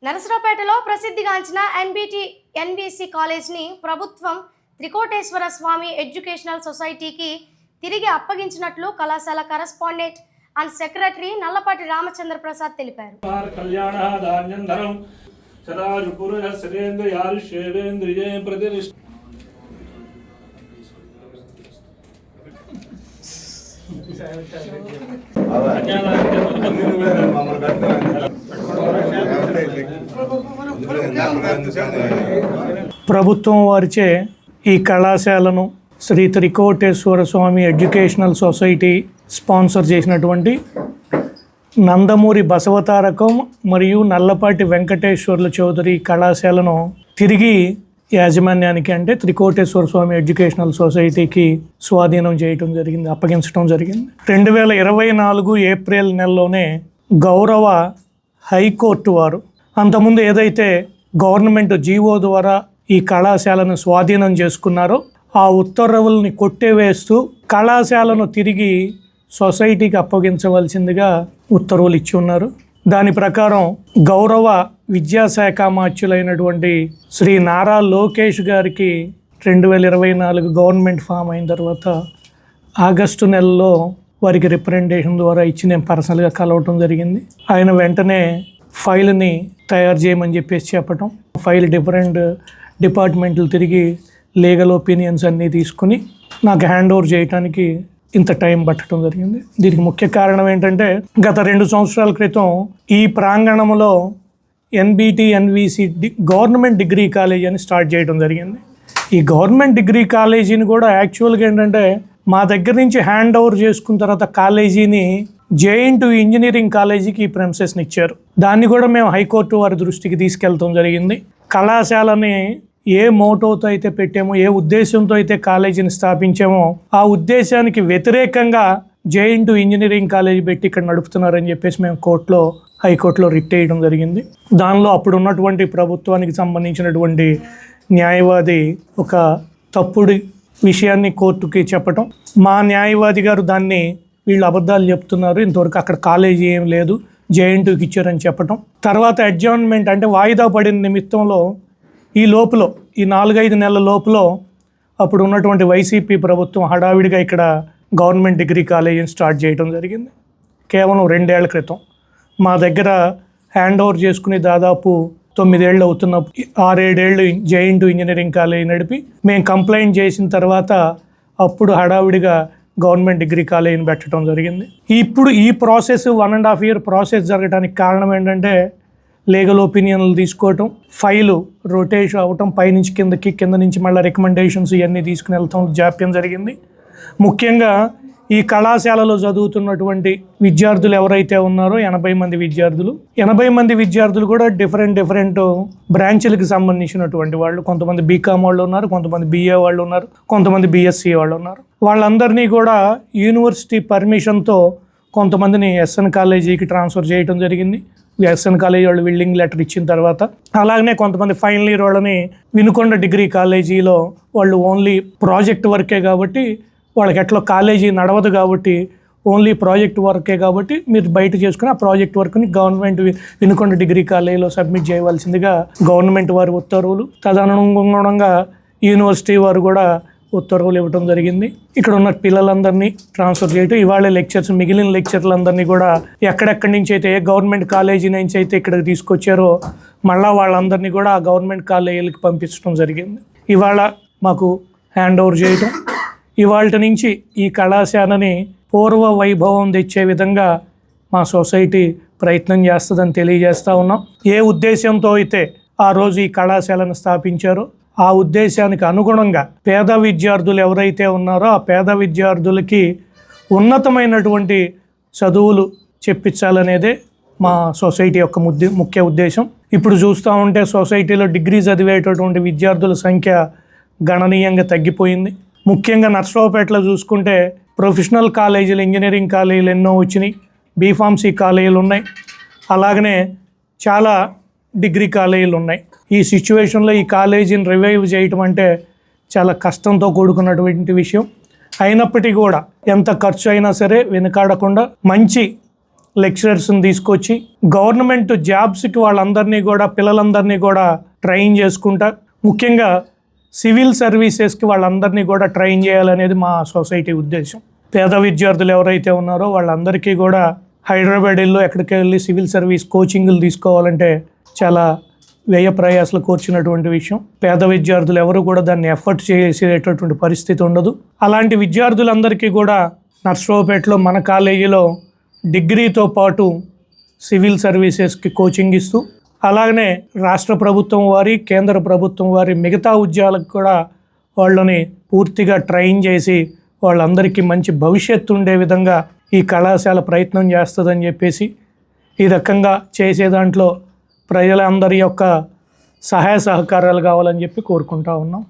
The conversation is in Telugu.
నరసరావుపేటలో ప్రసిద్ధిగాంచిన ఎన్బీసీ కాలేజ్ని ప్రభుత్వం త్రికోటేశ్వర స్వామి ఎడ్యుకేషనల్ సొసైటీకి తిరిగి అప్పగించినట్లు కళాశాల correspondent and secretary Nallapati Ramachandra Prasad తెలిపారు. ప్రభుత్వం వారిచే ఈ కళాశాలను శ్రీ త్రికోటేశ్వర స్వామి ఎడ్యుకేషనల్ సొసైటీ స్పాన్సర్ చేసినటువంటి నందమూరి బసవతారకం మరియు నల్లపాటి వెంకటేశ్వర్ల చౌదరి కళాశాలను తిరిగి యాజమాన్యానికి అంటే త్రికోటేశ్వర స్వామి ఎడ్యుకేషనల్ సొసైటీకి స్వాధీనం చేయటం జరిగింది, అప్పగించడం జరిగింది. 2024 ఏప్రిల్ నెలలోనే గౌరవ హైకోర్టు వారు అంతకుముందు ఏదైతే గవర్నమెంట్ జీవో ద్వారా ఈ కళాశాలను స్వాధీనం చేసుకున్నారో ఆ ఉత్తర్వుల్ని కొట్టివేస్తూ కళాశాలను తిరిగి సొసైటీకి అప్పగించవలసిందిగా ఉత్తర్వులు ఇచ్చి ఉన్నారు. దాని ప్రకారం గౌరవ విద్యాశాఖ మార్చులైనటువంటి శ్రీ నారా లోకేష్ గారికి 2024 గవర్నమెంట్ ఫామ్ అయిన తర్వాత ఆగస్టు నెలలో వారికి రిప్రజెంటేషన్ ద్వారా ఇచ్చి నేను పర్సనల్గా కలవటం జరిగింది. ఆయన వెంటనే ఫైల్ని తయారు చేయమని చెప్పేసి చెప్పటం, ఫైల్ డిఫరెంట్ డిపార్ట్మెంట్లు తిరిగి లీగల్ ఒపీనియన్స్ అన్నీ తీసుకుని నాకు హ్యాండ్ ఓవర్ చేయడానికి ఇంత టైం పట్టడం జరిగింది. దీనికి ముఖ్య కారణం ఏంటంటే గత 2 సంవత్సరాల క్రితం ఈ ప్రాంగణంలో ఎన్బీసీ గవర్నమెంట్ డిగ్రీ కాలేజ్ అని స్టార్ట్ చేయడం జరిగింది. ఈ గవర్నమెంట్ డిగ్రీ కాలేజీని కూడా యాక్చువల్గా ఏంటంటే మా దగ్గర నుంచి హ్యాండ్ ఓవర్ చేసుకున్న తర్వాత కాలేజీని జేఎన్‌టూ ఇంజనీరింగ్ కాలేజీకి ఈ ప్రెమిసెస్ని ఇచ్చారు. దాన్ని కూడా మేము హైకోర్టు వారి దృష్టికి తీసుకెళ్తాం జరిగింది. కళాశాలని ఏ మోటోతో అయితే పెట్టామో, ఏ ఉద్దేశంతో అయితే కాలేజీని స్థాపించామో ఆ ఉద్దేశానికి వ్యతిరేకంగా జేఎన్‌టూ ఇంజనీరింగ్ కాలేజీ పెట్టి ఇక్కడ నడుపుతున్నారని చెప్పేసి మేము హైకోర్టులో రిట్ వేయడం జరిగింది. దానిలో అప్పుడు ఉన్నటువంటి ప్రభుత్వానికి సంబంధించినటువంటి న్యాయవాది ఒక తప్పుడు విషయాన్ని కోర్టుకి చెప్పటం, మా న్యాయవాది గారు దాన్ని వీళ్ళు అబద్ధాలు చెప్తున్నారు, ఇంతవరకు అక్కడ కాలేజీ ఏం లేదు, జేఎన్‌టూకి ఇచ్చారని చెప్పటం. తర్వాత అడ్జర్న్మెంట్ అంటే వాయిదా పడిన నిమిత్తంలో ఈ 4-5 నెలల లోపల అప్పుడు ఉన్నటువంటి వైసీపీ ప్రభుత్వం హడావిడిగా ఇక్కడ గవర్నమెంట్ డిగ్రీ కాలేజీని స్టార్ట్ చేయడం జరిగింది. కేవలం 2 ఏళ్ల క్రితం మా దగ్గర హ్యాండ్ ఓవర్ చేసుకుని దాదాపు 9 ఏళ్ళు అవుతున్నప్పుడు 6-7 ఏళ్ళు జేఎన్‌టూ ఇంజనీరింగ్ కాలేజీ నడిపి మేము కంప్లైంట్ చేసిన తర్వాత అప్పుడు హడావిడిగా గవర్నమెంట్ డిగ్రీ కాలేజీని పెట్టడం జరిగింది. ఇప్పుడు ఈ ప్రాసెస్ 1.5 year ప్రాసెస్ జరగడానికి కారణం ఏంటంటే లీగల్ ఒపీనియన్లు తీసుకోవటం, ఫైలు రొటేషన్ అవటం, పైనుంచి కింద నుంచి మళ్ళీ రికమెండేషన్స్ ఇవన్నీ తీసుకుని వెళ్తాం జాప్యం జరిగింది. ముఖ్యంగా ఈ కళాశాలలో చదువుతున్నటువంటి విద్యార్థులు ఎవరైతే ఉన్నారో 80 మంది విద్యార్థులు కూడా డిఫరెంట్ బ్రాంచ్లకు సంబంధించినటువంటి వాళ్ళు. కొంతమంది బీకామ్ వాళ్ళు ఉన్నారు, కొంతమంది BA వాళ్ళు ఉన్నారు, కొంతమంది BSc వాళ్ళు ఉన్నారు. వాళ్ళందరినీ కూడా యూనివర్సిటీ పర్మిషన్తో కొంతమందిని SN కాలేజీకి ట్రాన్స్ఫర్ చేయడం జరిగింది. SN కాలేజీ వాళ్ళు విల్లింగ్ లెటర్ ఇచ్చిన తర్వాత, అలాగనే కొంతమంది ఫైనల్ ఇయర్ వాళ్ళని వినుకొండ డిగ్రీ కాలేజీలో వాళ్ళు ఓన్లీ ప్రాజెక్ట్ వర్కే కాబట్టి వాళ్ళకి ఎట్లా కాలేజీ నడవదు కాబట్టి ఓన్లీ ప్రాజెక్ట్ వర్కే కాబట్టి మీరు బయట చేసుకుని ఆ ప్రాజెక్ట్ వర్క్ని గవర్నమెంట్ వినుకొండ డిగ్రీ కాలేజీలో సబ్మిట్ చేయవలసిందిగా గవర్నమెంట్ వారి ఉత్తర్వులు, తదనుగుణంగా యూనివర్సిటీ వారు కూడా ఉత్తర్వులు ఇవ్వడం జరిగింది. ఇక్కడ ఉన్న పిల్లలందరినీ ట్రాన్స్ఫర్ చేయటం, ఇవాళ మిగిలిన లెక్చర్లందరినీ కూడా ఎక్కడెక్కడి నుంచి అయితే ఏ గవర్నమెంట్ కాలేజీ నుంచి అయితే ఇక్కడికి తీసుకొచ్చారో మళ్ళీ వాళ్ళందరినీ కూడా ఆ గవర్నమెంట్ కాలేజీలకి పంపించడం జరిగింది. ఇవాళ మాకు హ్యాండ్ ఓవర్ చేయటం, ఇవాళ నుంచి ఈ కళాశాలని పూర్వ వైభవం తెచ్చే విధంగా మా సొసైటీ ప్రయత్నం చేస్తుందని తెలియజేస్తూ ఉన్నాం. ఏ ఉద్దేశంతో అయితే ఆ రోజు ఈ కళాశాలను స్థాపించారో ఆ ఉద్దేశానికి అనుగుణంగా పేద విద్యార్థులు ఎవరైతే ఉన్నారో ఆ పేద విద్యార్థులకి ఉన్నతమైనటువంటి చదువులు చెప్పించాలనేదే మా సొసైటీ యొక్క ముఖ్య ఉద్దేశం. ఇప్పుడు చూస్తూ ఉంటే సొసైటీలో డిగ్రీ చదివేటటువంటి విద్యార్థుల సంఖ్య గణనీయంగా తగ్గిపోయింది. ముఖ్యంగా నర్సరావుపేటలో చూసుకుంటే ప్రొఫెషనల్ కాలేజీలు, ఇంజనీరింగ్ కాలేజీలు ఎన్నో వచ్చినాయి, బీఫార్మసీ కాలేజీలు ఉన్నాయి, అలాగనే చాలా డిగ్రీ కాలేజీలు ఉన్నాయి. ఈ సిచ్యువేషన్లో ఈ కాలేజీని రివైవ్ చేయటం అంటే చాలా కష్టంతో కూడుకున్నటువంటి విషయం. అయినప్పటికీ కూడా ఎంత ఖర్చు అయినా సరే వెనుకాడకుండా మంచి లెక్చరర్స్ని తీసుకొచ్చి గవర్నమెంట్ జాబ్స్కి వాళ్ళందరినీ కూడా పిల్లలందరినీ కూడా ట్రైన్ చేసుకుంటా, ముఖ్యంగా సివిల్ సర్వీసెస్కి వాళ్ళందరినీ కూడా ట్రైన్ చేయాలనేది మా సొసైటీ ఉద్దేశం. పేద విద్యార్థులు ఎవరైతే ఉన్నారో వాళ్ళందరికీ కూడా హైదరాబాద్ ఎక్కడికి వెళ్ళి సివిల్ సర్వీస్ కోచింగ్లు తీసుకోవాలంటే చాలా వ్యయ ప్రయాసాలు కూర్చున్నటువంటి విషయం. పేద విద్యార్థులు ఎవరు కూడా దాన్ని ఎఫర్ట్ చేసేటటువంటి పరిస్థితి ఉండదు. అలాంటి విద్యార్థులందరికీ కూడా నర్సరావుపేటలో మన కాలేజీలో డిగ్రీతో పాటు సివిల్ సర్వీసెస్కి కోచింగ్ ఇస్తూ, అలాగనే రాష్ట్ర ప్రభుత్వం వారి, కేంద్ర ప్రభుత్వం వారి మిగతా ఉద్యోగాలకు కూడా వాళ్ళని పూర్తిగా ట్రైన్ చేసి వాళ్ళందరికీ మంచి భవిష్యత్తు ఉండే విధంగా ఈ కళాశాల ప్రయత్నం చేస్తుందని చెప్పేసి, ఈ రకంగా చేసే దాంట్లో ప్రజలందరి యొక్క సహాయ సహకారాలు కావాలని చెప్పి కోరుకుంటా ఉన్నాం.